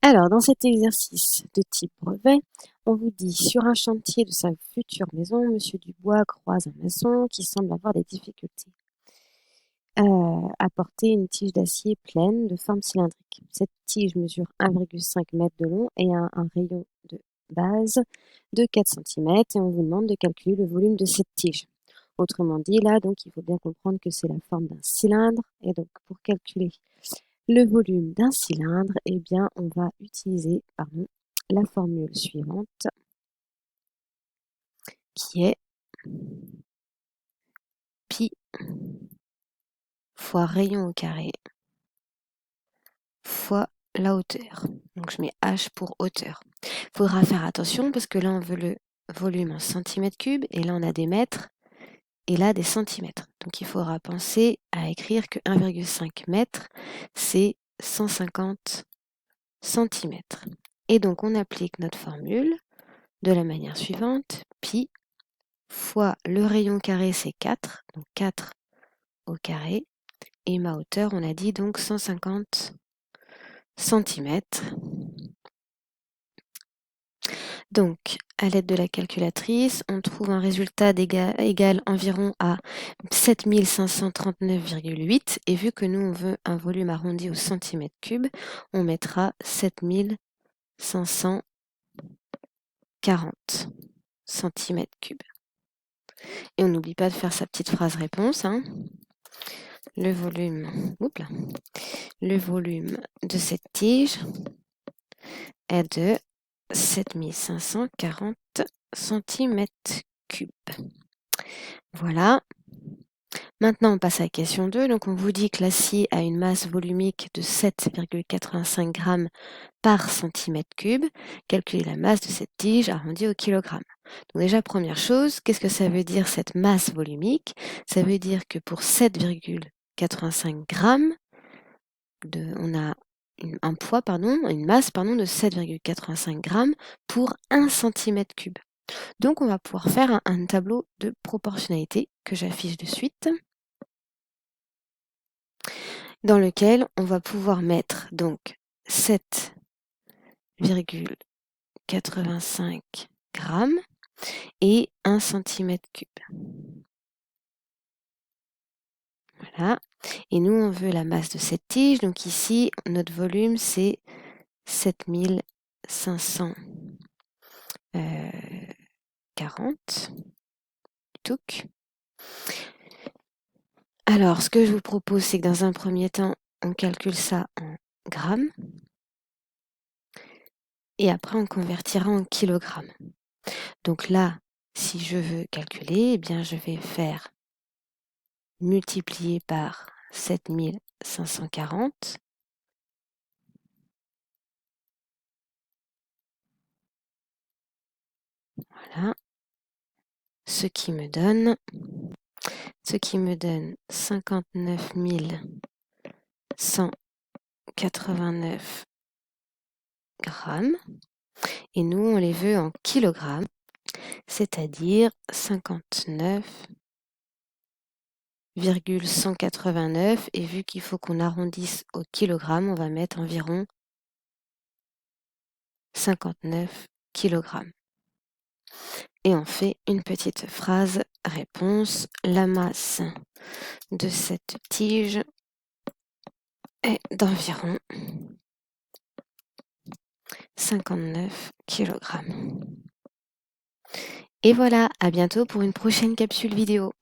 Alors, dans cet exercice de type brevet, on vous dit sur un chantier de sa future maison, Monsieur Dubois croise un maçon qui semble avoir des difficultés à porter une tige d'acier pleine de forme cylindrique. Cette tige mesure 1,5 m de long et a un rayon de base de 4 cm et on vous demande de calculer le volume de cette tige. Autrement dit, là, donc, il faut bien comprendre que c'est la forme d'un cylindre et donc pour calculer le volume d'un cylindre, eh bien, on va utiliser la formule suivante qui est pi fois rayon au carré fois la hauteur. Donc je mets H pour hauteur. Il faudra faire attention parce que là on veut le volume en centimètres cubes et là on a des mètres et là des centimètres. Donc il faudra penser à écrire que 1,5 m c'est 150 centimètres. Et donc on applique notre formule de la manière suivante, pi fois le rayon carré c'est 4, donc 4 au carré, et ma hauteur on a dit donc 150 centimètres. Donc à l'aide de la calculatrice, on trouve un résultat égal environ à 7539,8 et vu que nous on veut un volume arrondi au centimètre cube, on mettra 7540 centimètres cubes. Et on n'oublie pas de faire sa petite phrase réponse. Le volume de cette tige est de 7540 centimètres cubes. Voilà. Maintenant, on passe à la question 2. Donc, on vous dit que l'acier a une masse volumique de 7,85 g par centimètre cube. Calculez la masse de cette tige arrondie au kilogramme. Donc déjà, première chose, qu'est-ce que ça veut dire cette masse volumique? Ça veut dire que pour 7,85 g, on a une masse de 7,85 g pour 1 centimètre cube. Donc, on va pouvoir faire un tableau de proportionnalité que j'affiche de suite, dans lequel on va pouvoir mettre donc 7,85 g et 1 centimètre cube. Voilà. Et nous, on veut la masse de cette tige. Donc ici, notre volume, c'est 7540. Touc. Alors, ce que je vous propose, c'est que dans un premier temps, on calcule ça en grammes. Et après, on convertira en kilogrammes. Donc là, si je veux calculer, eh bien, je vais faire multiplier par 7540. Voilà. Ce qui me donne 59 189 grammes. Et nous, on les veut en kilogrammes, c'est-à-dire 59,189. Et vu qu'il faut qu'on arrondisse au kilogramme, on va mettre environ 59 kilogrammes. Et on fait une petite phrase réponse. La masse de cette tige est d'environ 59 kg. Et voilà, à bientôt pour une prochaine capsule vidéo.